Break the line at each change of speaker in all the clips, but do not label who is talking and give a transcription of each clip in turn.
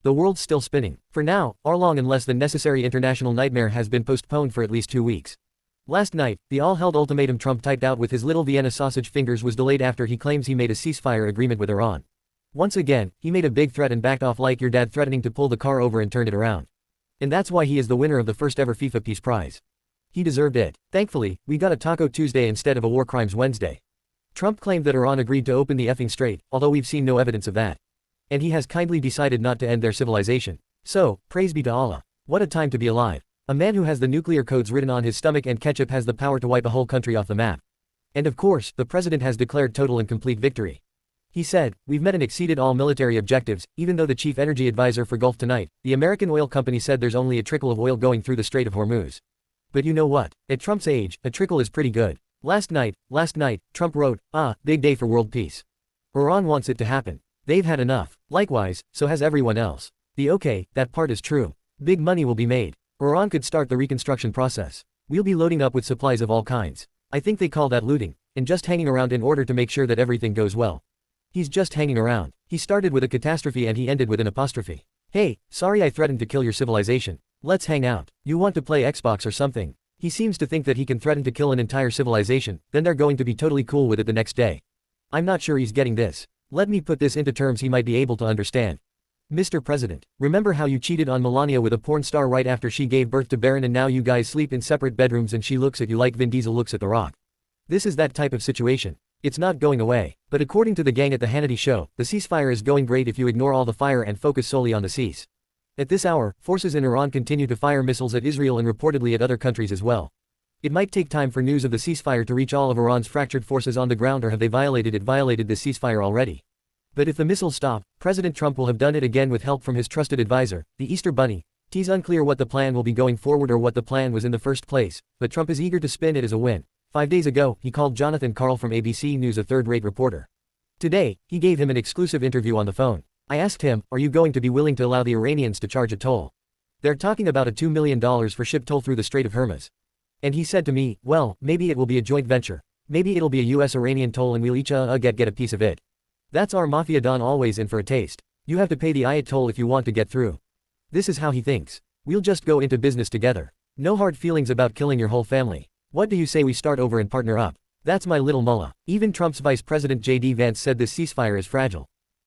The world's still spinning. For now, our long and less than necessary international nightmare has been postponed for at least 2 weeks. Last night, the all-held ultimatum Trump typed out with his little Vienna sausage fingers was delayed after he claims he made a ceasefire agreement with Iran. Once again, he made a big threat and backed off like your dad threatening to pull the car over and turn it around. And that's why he is the winner of the first ever FIFA Peace Prize. He deserved it. Thankfully, we got a Taco Tuesday instead of a War Crimes Wednesday. Trump claimed that Iran agreed to open the effing strait, although we've seen no evidence of that. And he has kindly decided not to end their civilization. So, praise be to Allah. What a time to be alive. A man who has the nuclear codes written on his stomach and ketchup has the power to wipe a whole country off the map. And of course, the president has declared total and complete victory. He said, "We've met and exceeded all military objectives," even though the chief energy advisor for Gulf Tonight, the American oil company, said there's only a trickle of oil going through the Strait of Hormuz. But you know what? At Trump's age, a trickle is pretty good. Last night, Trump wrote, big day for world peace. Iran wants it to happen. They've had enough. Likewise, so has everyone else. That part is true. Big money will be made. Iran could start the reconstruction process. We'll be loading up with supplies of all kinds. I think they call that looting, and just hanging around in order to make sure that everything goes well. He's just hanging around. He started with a catastrophe and he ended with an apostrophe. Hey, sorry I threatened to kill your civilization. Let's hang out. You want to play Xbox or something? He seems to think that he can threaten to kill an entire civilization, then they're going to be totally cool with it the next day. I'm not sure he's getting this. Let me put this into terms he might be able to understand. Mr. President, remember how you cheated on Melania with a porn star right after she gave birth to Barron and now you guys sleep in separate bedrooms and she looks at you like Vin Diesel looks at The Rock? This is that type of situation. It's not going away. But according to the gang at the Hannity show, the ceasefire is going great if you ignore all the fire and focus solely on the cease. At this hour, forces in Iran continue to fire missiles at Israel and reportedly at other countries as well. It might take time for news of the ceasefire to reach all of Iran's fractured forces on the ground, or have they violated the ceasefire already? But if the missiles stop, President Trump will have done it again with help from his trusted advisor, the Easter Bunny. It's unclear what the plan will be going forward or what the plan was in the first place, but Trump is eager to spin it as a win. 5 days ago, he called Jonathan Karl from ABC News a third-rate reporter. Today, he gave him an exclusive interview on the phone. I asked him, are you going to be willing to allow the Iranians to charge a toll? They're talking about a $2 million for ship toll through the Strait of Hormuz. And he said to me, well, maybe it will be a joint venture. Maybe it'll be a US-Iranian toll and we'll each get a piece of it. That's our mafia don always in for a taste. You have to pay the ayat toll if you want to get through. This is how he thinks. We'll just go into business together. No hard feelings about killing your whole family. What do you say we start over and partner up? That's my little mullah. Even Trump's Vice President JD Vance said this ceasefire is fragile.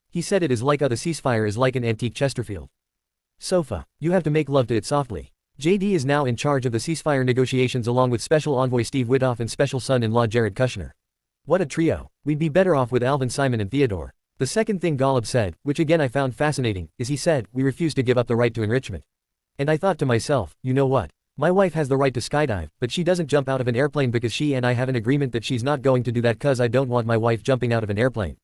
He said it is like the ceasefire is like an antique Chesterfield sofa. You have to make love to it softly. JD is now in charge of the ceasefire negotiations along with Special Envoy Steve Witkoff and Special Son-in-law Jared Kushner. What a trio. We'd be better off with Alvin Simon and Theodore. The second thing Golub said, which again I found fascinating, is he said, we refuse to give up the right to enrichment. And I thought to myself, you know what? My wife has the right to skydive, but she doesn't jump out of an airplane because she and I have an agreement that she's not going to do that cause I don't want my wife jumping out of an airplane.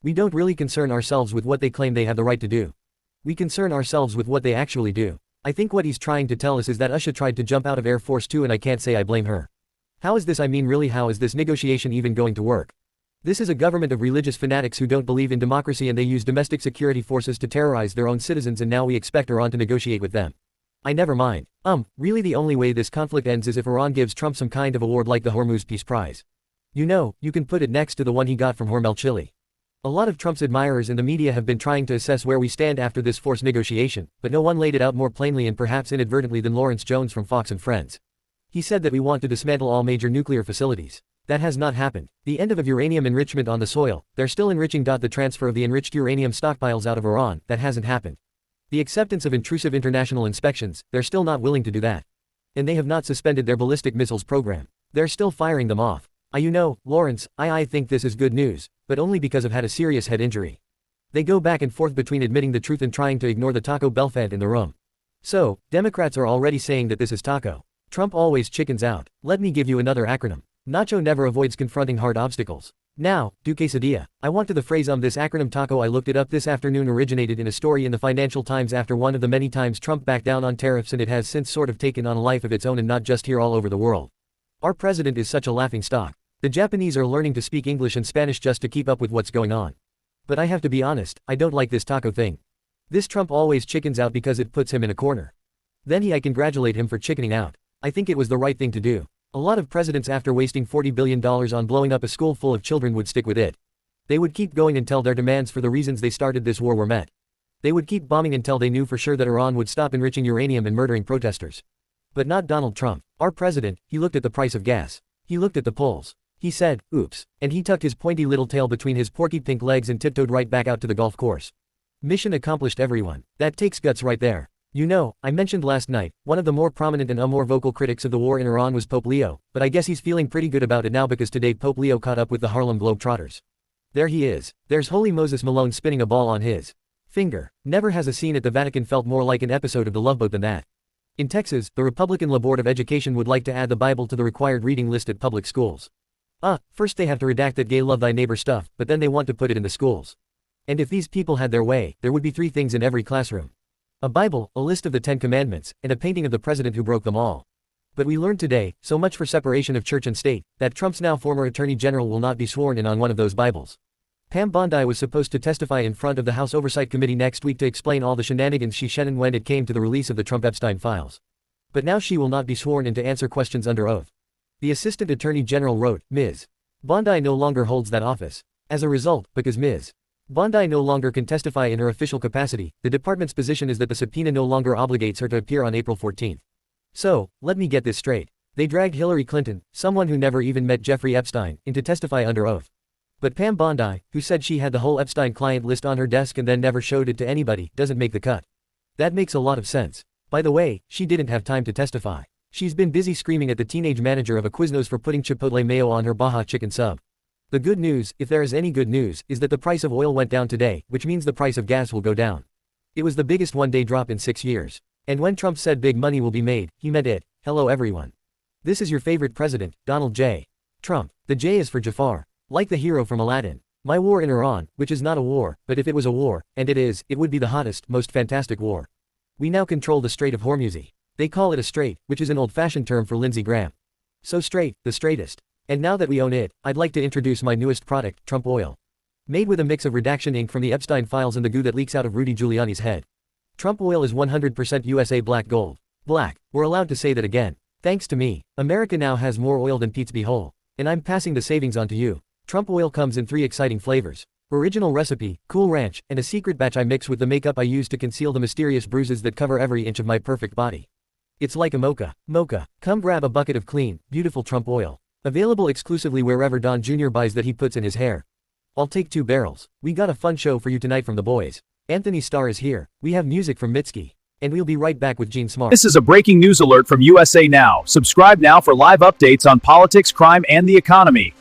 We don't really concern ourselves with what they claim they have the right to do. We concern ourselves with what they actually do. I think what he's trying to tell us is that Usha tried to jump out of Air Force 2 and I can't say I blame her. How is this, really how is this negotiation even going to work? This is a government of religious fanatics who don't believe in democracy and they use domestic security forces to terrorize their own citizens and now we expect Iran to negotiate with them. I never mind. Really the only way this conflict ends is if Iran gives Trump some kind of award like the Hormuz Peace Prize. You know, you can put it next to the one he got from Hormel Chili. A lot of Trump's admirers in the media have been trying to assess where we stand after this forced negotiation, but no one laid it out more plainly and perhaps inadvertently than Lawrence Jones from Fox and Friends. He said that we want to dismantle all major nuclear facilities. That has not happened. The end of uranium enrichment on the soil, they're still enriching. The transfer of the enriched uranium stockpiles out of Iran, that hasn't happened. The acceptance of intrusive international inspections, they're still not willing to do that. And they have not suspended their ballistic missiles program. They're still firing them off. Lawrence, I think this is good news, but only because I've had a serious head injury. They go back and forth between admitting the truth and trying to ignore the Taco Bell fad in the room. So, Democrats are already saying that this is taco. Trump always chickens out. Let me give you another acronym. Nacho never avoids confronting hard obstacles. Now, do quesadilla. I want to the phrase this acronym taco. I looked it up this afternoon, originated in a story in the Financial Times after one of the many times Trump backed down on tariffs, and it has since sort of taken on a life of its own, and not just here, all over the world. Our president is such a laughing stock. The Japanese are learning to speak English and Spanish just to keep up with what's going on. But I have to be honest, I don't like this taco thing. This Trump always chickens out because it puts him in a corner. Then I congratulate him for chickening out. I think it was the right thing to do. A lot of presidents after wasting $40 billion on blowing up a school full of children would stick with it. They would keep going until their demands for the reasons they started this war were met. They would keep bombing until they knew for sure that Iran would stop enriching uranium and murdering protesters. But not Donald Trump, our president. He looked at the price of gas. He looked at the polls. He said, oops, and he tucked his pointy little tail between his porky pink legs and tiptoed right back out to the golf course. Mission accomplished, everyone. That takes guts right there. You know, I mentioned last night, one of the more prominent and more vocal critics of the war in Iran was Pope Leo, but I guess he's feeling pretty good about it now because today Pope Leo caught up with the Harlem Globetrotters. There he is. There's Holy Moses Malone spinning a ball on his finger. Never has a scene at the Vatican felt more like an episode of The Love Boat than that. In Texas, the Republican Board of Education would like to add the Bible to the required reading list at public schools. First they have to redact that gay love thy neighbor stuff, but then they want to put it in the schools. And if these people had their way, there would be 3 things in every classroom. A Bible, a list of the 10 Commandments, and a painting of the president who broke them all. But we learned today, so much for separation of church and state, that Trump's now former attorney general will not be sworn in on one of those Bibles. Pam Bondi was supposed to testify in front of the House Oversight Committee next week to explain all the shenanigans she shed when it came to the release of the Trump Epstein files. But now she will not be sworn in to answer questions under oath. The Assistant Attorney General wrote, Ms. Bondi no longer holds that office. As a result, because Ms. Bondi no longer can testify in her official capacity, the department's position is that the subpoena no longer obligates her to appear on April 14. So, let me get this straight. They dragged Hillary Clinton, someone who never even met Jeffrey Epstein, in to testify under oath. But Pam Bondi, who said she had the whole Epstein client list on her desk and then never showed it to anybody, doesn't make the cut. That makes a lot of sense. By the way, she didn't have time to testify. She's been busy screaming at the teenage manager of a Quiznos for putting Chipotle mayo on her Baja chicken sub. The good news, if there is any good news, is that the price of oil went down today, which means the price of gas will go down. It was the biggest one-day drop in 6 years. And when Trump said big money will be made, he meant it. Hello everyone. This is your favorite president, Donald J. Trump. The J is for Jafar. Like the hero from Aladdin. My war in Iran, which is not a war, but if it was a war, and it is, it would be the hottest, most fantastic war. We now control the Strait of Hormuz. They call it a strait, which is an old-fashioned term for Lindsey Graham. So straight, the straightest. And now that we own it, I'd like to introduce my newest product, Trump Oil. Made with a mix of redaction ink from the Epstein files and the goo that leaks out of Rudy Giuliani's head. Trump Oil is 100% USA black gold. Black. We're allowed to say that again. Thanks to me, America now has more oil than Pete's Beehole. And I'm passing the savings on to you. Trump Oil comes in 3 exciting flavors. Original recipe, Cool Ranch, and a secret batch I mix with the makeup I use to conceal the mysterious bruises that cover every inch of my perfect body. It's like a mocha. Mocha. Come grab a bucket of clean, beautiful Trump Oil. Available exclusively wherever Don Jr. buys that he puts in his hair. I'll take 2 barrels. We got a fun show for you tonight from the boys. Anthony Starr is here. We have music from Mitski. And we'll be right back with Gene Smart.
This is a breaking news alert from USA Now. Subscribe now for live updates on politics, crime, and the economy.